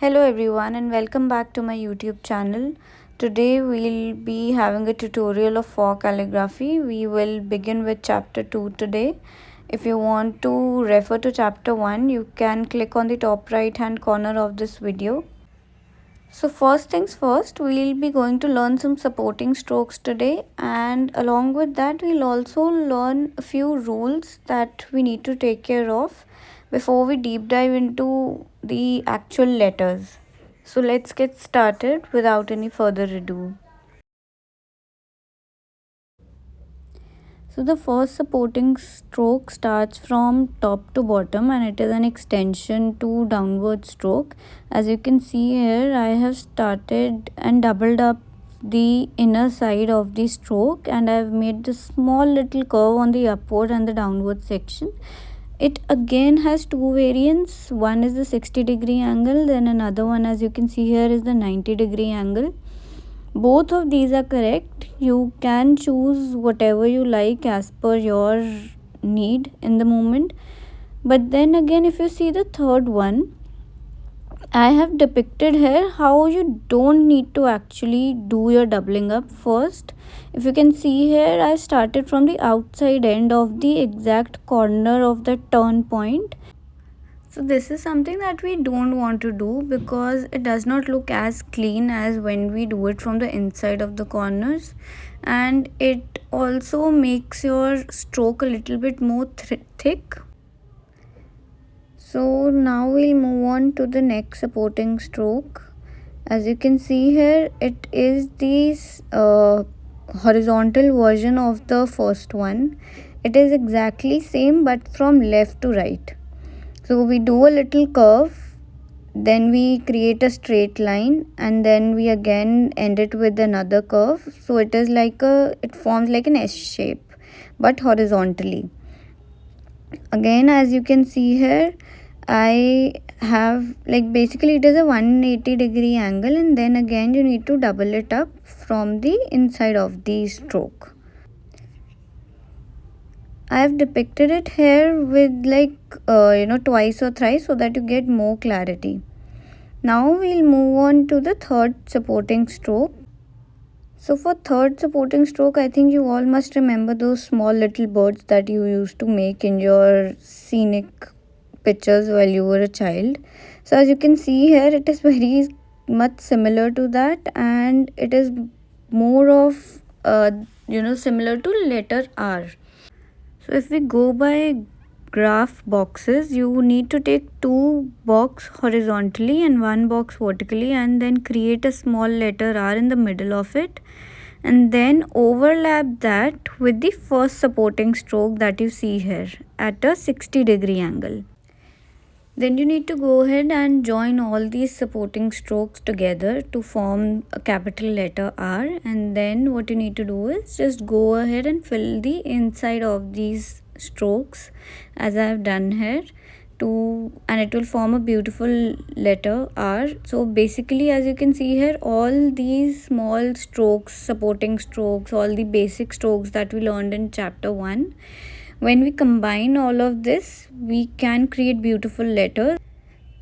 Hello everyone and welcome back to my YouTube channel. Today we'll be having a tutorial of faux calligraphy. We will begin with chapter 2 today. If you want to refer to chapter 1, you can click on the top right hand corner of this video. So first things first, we'll be going to learn some supporting strokes today, and along with that we'll also learn a few rules that we need to take care of before we deep dive into the actual letters. So let's get started without any further ado. So the first supporting stroke starts from top to bottom and it is an extension to downward stroke. As you can see here, I have started and doubled up the inner side of the stroke and I have made this small little curve on the upward and the downward section. It again has two variants. One is the 60-degree angle, then another one, as you can see here, is the 90-degree angle. Both of these are correct. You can choose whatever you like as per your need in the moment. But then again, if you see the third one, I have depicted here how you don't need to actually do your doubling up first. If you can see here, I started from the outside end of the exact corner of the turn point. So this is something that we don't want to do because it does not look as clean as when we do it from the inside of the corners, and it also makes your stroke a little bit more thick. So now we'll move on to the next supporting stroke. As you can see here, it is the horizontal version of the first one. It is exactly same but from left to right. So we do a little curve, then we create a straight line, and then we again end it with another curve. So it forms like an S shape but horizontally. Again, as you can see here, I have basically it is a 180-degree angle, and then again you need to double it up from the inside of the stroke. I have depicted it here with twice or thrice so that you get more clarity. Now we'll move on to the third supporting stroke. So for third supporting stroke, I think you all must remember those small little birds that you used to make in your scenic pictures while you were a child. So as you can see here, it is very much similar to that, and it is more of similar to letter R. So if we go by graph boxes, you need to take two boxes horizontally and one box vertically, and then create a small letter R in the middle of it, and then overlap that with the first supporting stroke that you see here at a 60-degree angle. Then you need to go ahead and join all these supporting strokes together to form a capital letter R, and then what you need to do is just go ahead and fill the inside of these strokes as I have done here, and it will form a beautiful letter R. So basically, as you can see here, all these small strokes, supporting strokes, all the basic strokes that we learned in chapter 1, when we combine all of this, we can create beautiful letters,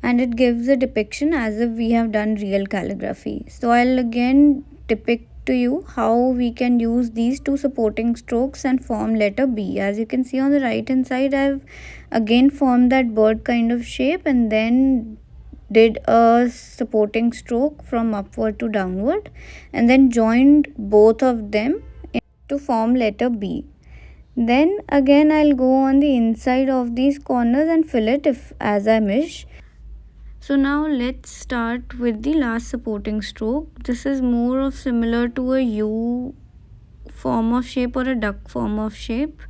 and it gives a depiction as if we have done real calligraphy. So I'll again depict to you how we can use these two supporting strokes and form letter B. As you can see on the right hand side, I've again formed that bird kind of shape and then did a supporting stroke from upward to downward, and then joined both of them to form letter B. Then again I'll go on the inside of these corners and fill it as I wish. So now let's start with the last supporting stroke. This is more of similar to a U form of shape or a duck form of shape.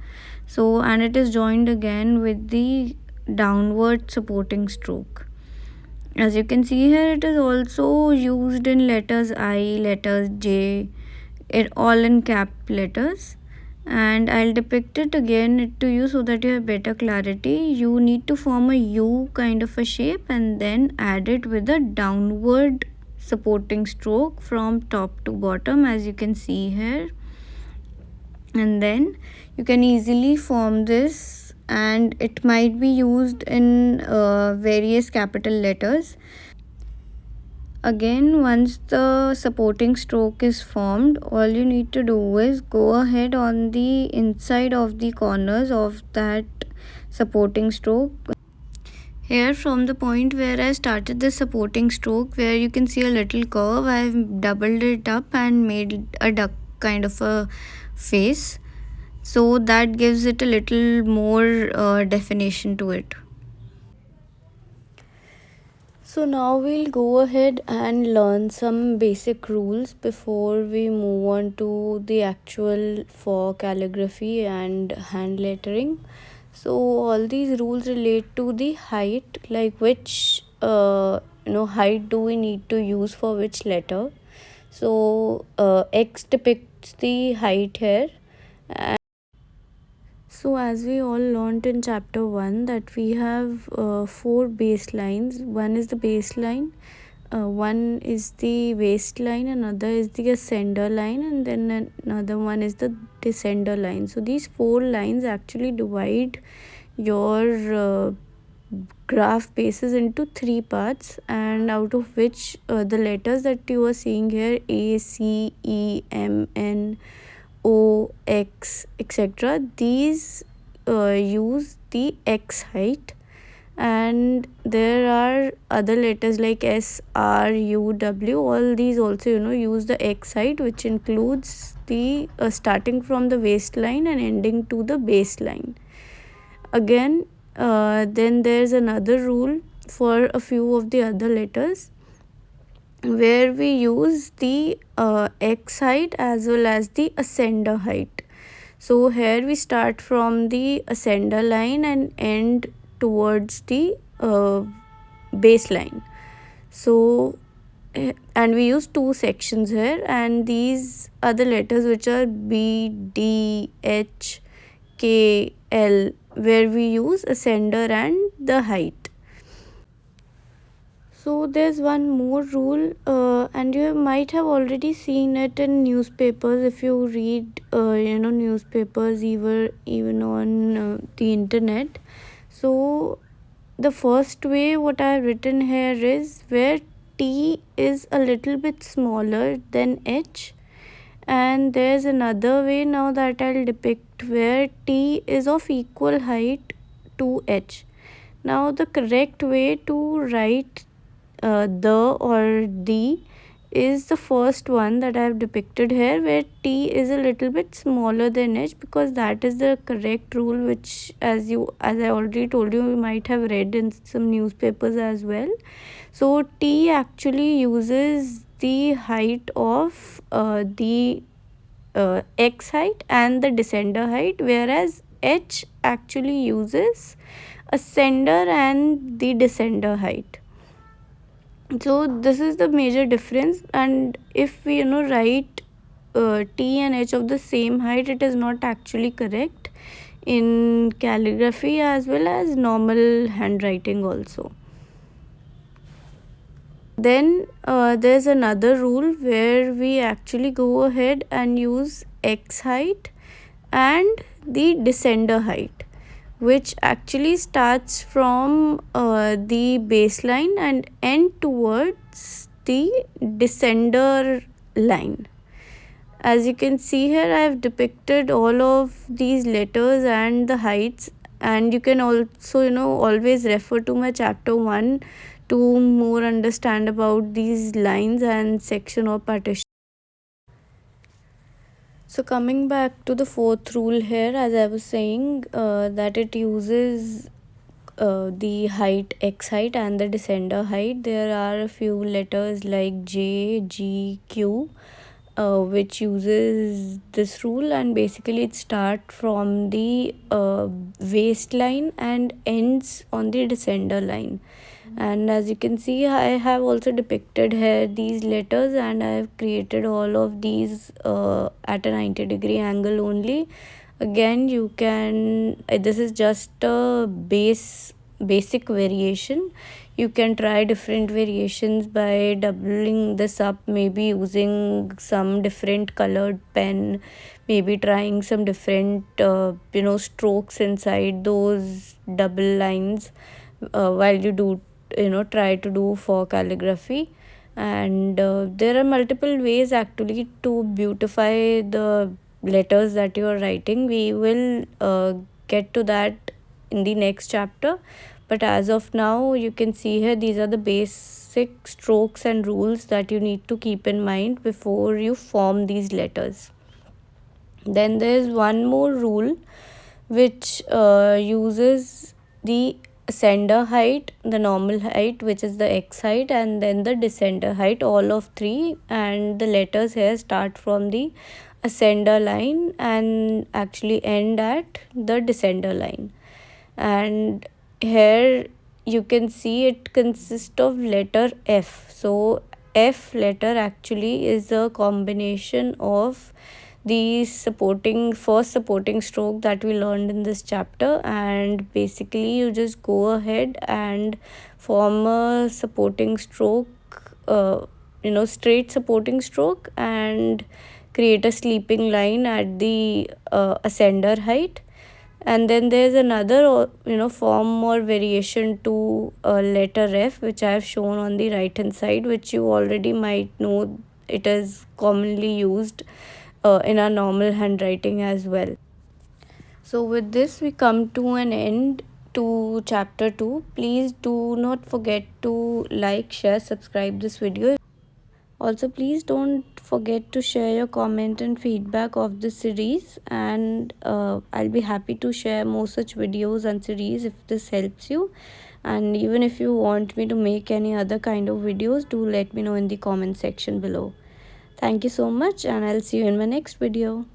And it is joined again with the downward supporting stroke. As you can see here, it is also used in letters I, letters J, all in cap letters. And I'll depict it again to you so that you have better clarity. You need to form a U kind of a shape and then add it with a downward supporting stroke from top to bottom, as you can see here. And then you can easily form this, and it might be used in various capital letters. Again, once the supporting stroke is formed, all you need to do is go ahead on the inside of the corners of that supporting stroke. Here, from the point where I started the supporting stroke, where you can see a little curve, I've doubled it up and made a duck kind of a face, so that gives it a little more definition to it. So now we'll go ahead and learn some basic rules before we move on to the actual faux calligraphy and hand lettering. So all these rules relate to the height, like which height do we need to use for which letter. So X depicts the height here. So, as we all learnt in chapter 1, that we have 4 baselines. One is the baseline, one is the waistline, another is the ascender line, and then another one is the descender line. So, these 4 lines actually divide your graph bases into 3 parts, and out of which the letters that you are seeing here, A, C, E, M, N, O, X, etc., these use the X height, and there are other letters like S, R, U, W. All these also use the X height, which includes the starting from the waistline and ending to the baseline. Again, then there's another rule for a few of the other letters, where we use the X height as well as the ascender height. So here we start from the ascender line and end towards the baseline. So and we use 2 sections here, and these are the letters which are B, D, H, K, L, where we use ascender and the height. So there's one more rule, and you might have already seen it in newspapers if you read newspapers even on the internet. So the first way what I have written here is where T is a little bit smaller than H, and there's another way now that I'll depict where T is of equal height to H. Now the correct way to write the or the is the first one that I have depicted here, where T is a little bit smaller than H, because that is the correct rule, which as I already told you might have read in some newspapers as well. So T actually uses the height of the X height and the descender height, whereas H actually uses ascender and the descender height. So this is the major difference, and if we write T and H of the same height, it is not actually correct in calligraphy as well as normal handwriting also. Then there's another rule where we actually go ahead and use X height and the descender height, which actually starts from the baseline and end towards the descender line. As you can see here, I have depicted all of these letters and the heights, and you can also always refer to my chapter 1 to more understand about these lines and section or partition. So coming back to the fourth rule here, as I was saying, that it uses the height X height and the descender height. There are a few letters like J, G, Q, which uses this rule, and basically it starts from the waistline and ends on the descender line. And as you can see, I have also depicted here these letters, and I have created all of these at a 90-degree angle only. Again, you can this is just a basic variation. You can try different variations by doubling this up, maybe using some different colored pen, maybe trying some different strokes inside those double lines while you do try to do faux calligraphy. And there are multiple ways actually to beautify the letters that you are writing. We will get to that in the next chapter, but as of now you can see here these are the basic strokes and rules that you need to keep in mind before you form these letters. Then there is one more rule which uses the ascender height, the normal height, which is the x height, and then the descender height, all of three. And the letters here start from the ascender line and actually end at the descender line. And here you can see it consists of letter F. So F letter actually is a combination of the first supporting stroke that we learned in this chapter, and basically you just go ahead and form a supporting stroke, straight supporting stroke, and create a sleeping line at the ascender height. And then there's another form or variation to letter F, which I have shown on the right hand side, which you already might know. It is commonly used in our normal handwriting as well. So with this we come to an end to chapter 2. Please do not forget to like, share, subscribe this video. Also, please don't forget to share your comment and feedback of this series, and I'll be happy to share more such videos and series if this helps you. And even if you want me to make any other kind of videos, do let me know in the comment section below. Thank you so much, and I'll see you in my next video.